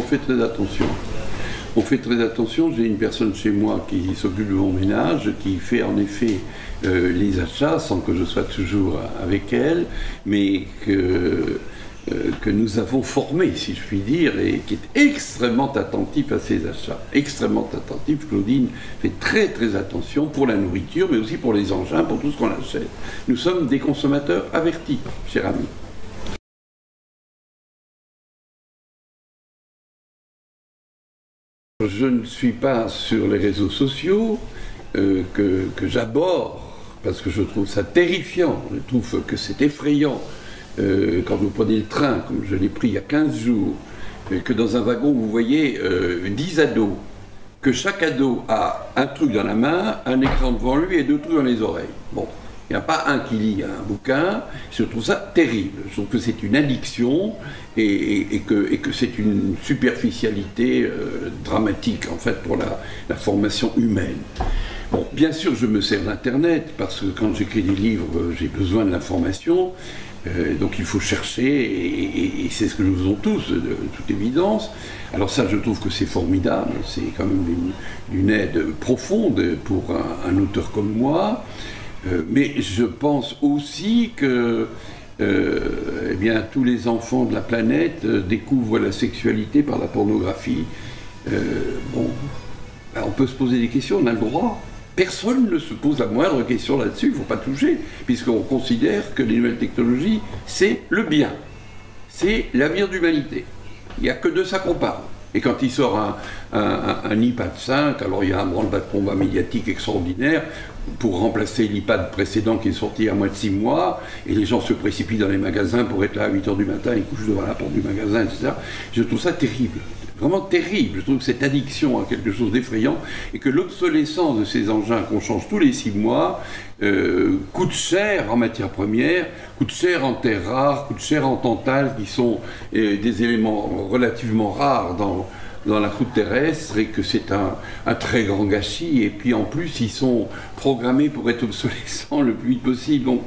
fait très attention. On fait très attention, j'ai une personne chez moi qui s'occupe de mon ménage, qui fait en effet les achats sans que je sois toujours avec elle, mais que nous avons formé, si je puis dire, et qui est extrêmement attentif à ses achats. Extrêmement attentif. Claudine fait très très attention pour la nourriture, mais aussi pour les engins, pour tout ce qu'on achète. Nous sommes des consommateurs avertis, cher ami. Je ne suis pas sur les réseaux sociaux que j'aborde, parce que je trouve ça terrifiant, je trouve que c'est effrayant. Quand vous prenez le train, comme je l'ai pris il y a 15 jours, que dans un wagon vous voyez 10 ados, que chaque ado a un truc dans la main, un écran devant lui et 2 trucs dans les oreilles. Bon, il n'y a pas un qui lit un bouquin, je trouve ça terrible. Je trouve que c'est une addiction et que c'est une superficialité dramatique en fait pour la formation humaine. Bon, bien sûr, je me sers d'Internet parce que quand j'écris des livres, j'ai besoin de l'information. Donc il faut chercher, et c'est ce que nous faisons tous, de toute évidence. Alors ça, je trouve que c'est formidable, c'est quand même d'une aide profonde pour un auteur comme moi. Mais je pense aussi que eh bien, tous les enfants de la planète découvrent la sexualité par la pornographie. Bon, ben, on peut se poser des questions, on a le droit. Personne ne se pose la moindre question là-dessus, il ne faut pas toucher, puisqu'on considère que les nouvelles technologies, c'est le bien, c'est l'avenir de l'humanité. Il n'y a que de ça qu'on parle. Et quand il sort un iPad 5, alors il y a un branle-bas de combat médiatique extraordinaire pour remplacer l'iPad précédent qui est sorti il y a moins de 6 mois, et les gens se précipitent dans les magasins pour être là à 8 h du matin, ils couchent devant la porte du magasin, etc. Je trouve ça terrible. Vraiment terrible. Je trouve que cette addiction à quelque chose d'effrayant et que l'obsolescence de ces engins qu'on change tous les 6 mois coûte cher en matière première, coûte cher en terres rares, coûte cher en tantale, qui sont des éléments relativement rares dans la croûte terrestre, et que c'est un très grand gâchis, et puis en plus ils sont programmés pour être obsolescents le plus vite possible. Donc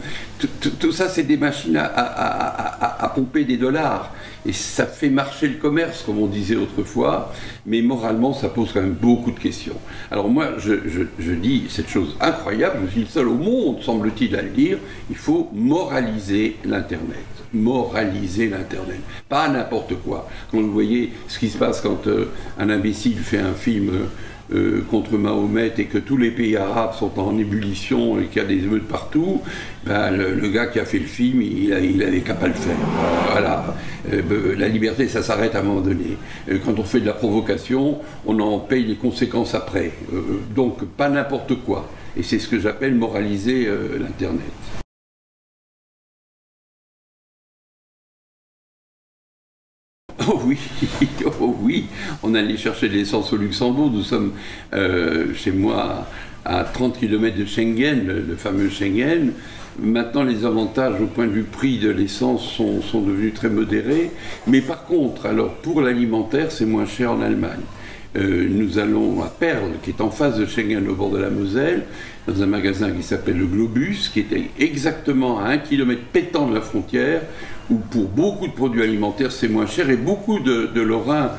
tout ça, c'est des machines à pomper des dollars, et ça fait marcher le commerce, comme on disait autrefois, mais moralement ça pose quand même beaucoup de questions. Alors moi je dis cette chose incroyable, je suis le seul au monde, semble-t-il, à le dire, il faut moraliser l'Internet. Moraliser l'Internet, pas n'importe quoi. Quand vous voyez ce qui se passe quand un imbécile fait un film contre Mahomet et que tous les pays arabes sont en ébullition et qu'il y a des émeutes partout, ben, le gars qui a fait le film, il avait qu'à pas le faire. Voilà. La liberté, ça s'arrête à un moment donné. Quand on fait de la provocation, on en paye les conséquences après. Donc pas n'importe quoi. Et c'est ce que j'appelle moraliser l'Internet. Oh oui, oh oui, on allait chercher de l'essence au Luxembourg. Nous sommes chez moi à 30 km de Schengen, le fameux Schengen. Maintenant, les avantages au point de vue prix de l'essence sont devenus très modérés. Mais par contre, alors pour l'alimentaire, c'est moins cher en Allemagne. Nous allons à Perle, qui est en face de Schengen, au bord de la Moselle, dans un magasin qui s'appelle le Globus, qui était exactement à 1 km pétant de la frontière, où pour beaucoup de produits alimentaires c'est moins cher, et beaucoup de Lorrains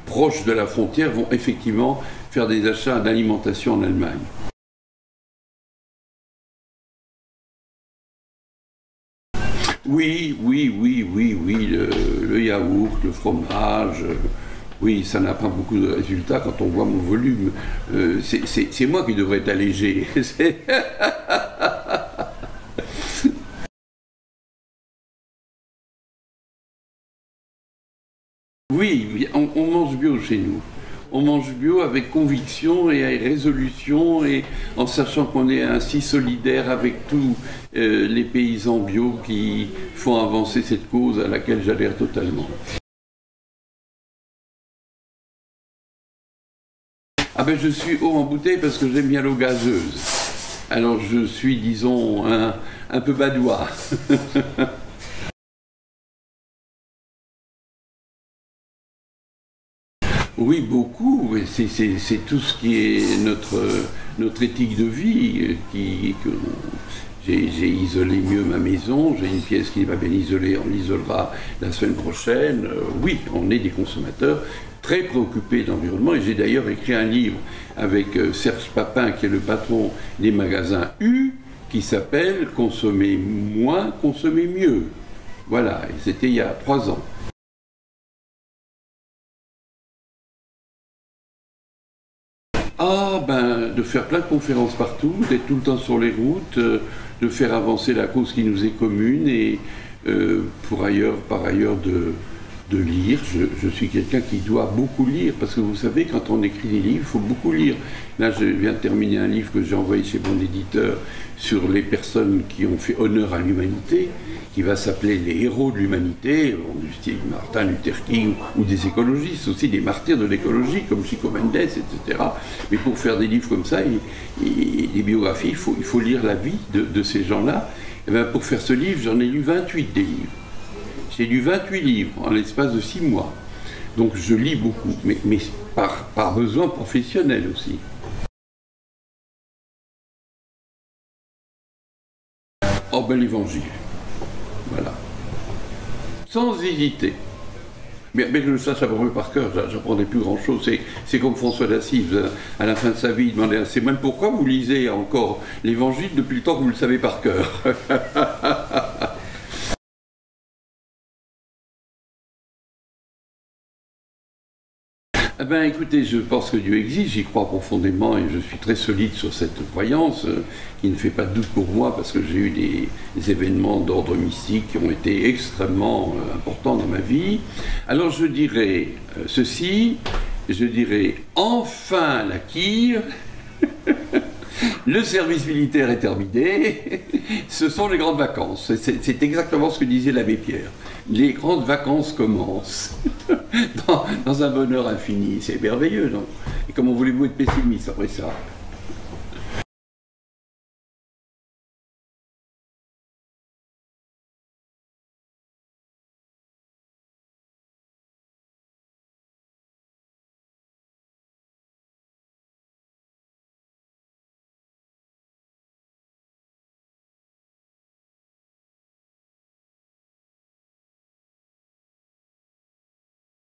proches de la frontière vont effectivement faire des achats d'alimentation en Allemagne. Oui, le yaourt, le fromage, oui, ça n'a pas beaucoup de résultats quand on voit mon volume. C'est moi qui devrais être allégé. Oui, on mange bio chez nous. On mange bio avec conviction et résolution, et en sachant qu'on est ainsi solidaire avec tous les paysans bio qui font avancer cette cause à laquelle j'adhère totalement. Ah ben je suis haut en bouteille parce que j'aime bien l'eau gazeuse. Alors je suis, disons, un peu badois. Oui, beaucoup. C'est tout ce qui est notre éthique de vie. j'ai isolé mieux ma maison, j'ai une pièce qui n'est pas bien isolée, on l'isolera la semaine prochaine. Oui, on est des consommateurs très préoccupés de l'environnement, et j'ai d'ailleurs écrit un livre avec Serge Papin, qui est le patron des magasins U, qui s'appelle « Consommer moins, consommer mieux ». Voilà, et c'était il y a 3 ans. Ah, ben, de faire plein de conférences partout, d'être tout le temps sur les routes, de faire avancer la cause qui nous est commune, et par ailleurs de lire. Je suis quelqu'un qui doit beaucoup lire, parce que vous savez, quand on écrit des livres, il faut beaucoup lire. Là, je viens de terminer un livre que j'ai envoyé chez mon éditeur sur les personnes qui ont fait honneur à l'humanité, qui va s'appeler Les héros de l'humanité, du style Martin Luther King, ou des écologistes aussi, des martyrs de l'écologie, comme Chico Mendes, etc. Mais pour faire des livres comme ça, des biographies, il faut lire la vie de ces gens-là. Et bien, pour faire ce livre, j'en ai lu 28 des livres. J'ai lu 28 livres en l'espace de 6 mois. Donc je lis beaucoup, mais par besoin professionnel aussi. Oh ben l'Évangile. Voilà. Sans hésiter. Bien que je le sache à peu près par cœur, j'apprendrai plus grand-chose. C'est comme François d'Assise, à la fin de sa vie, il demandait à ses moines pourquoi vous lisez encore l'Évangile depuis le temps que vous le savez par cœur. Eh bien, écoutez, je pense que Dieu existe, j'y crois profondément, et je suis très solide sur cette croyance, qui ne fait pas de doute pour moi, parce que j'ai eu des événements d'ordre mystique qui ont été extrêmement importants dans ma vie. Alors je dirais ceci, je dirais enfin la quille, le service militaire est terminé, ce sont les grandes vacances. C'est exactement ce que disait l'abbé Pierre. Les grandes vacances commencent dans un bonheur infini. C'est merveilleux, non? Et comment voulez-vous être pessimiste après ça?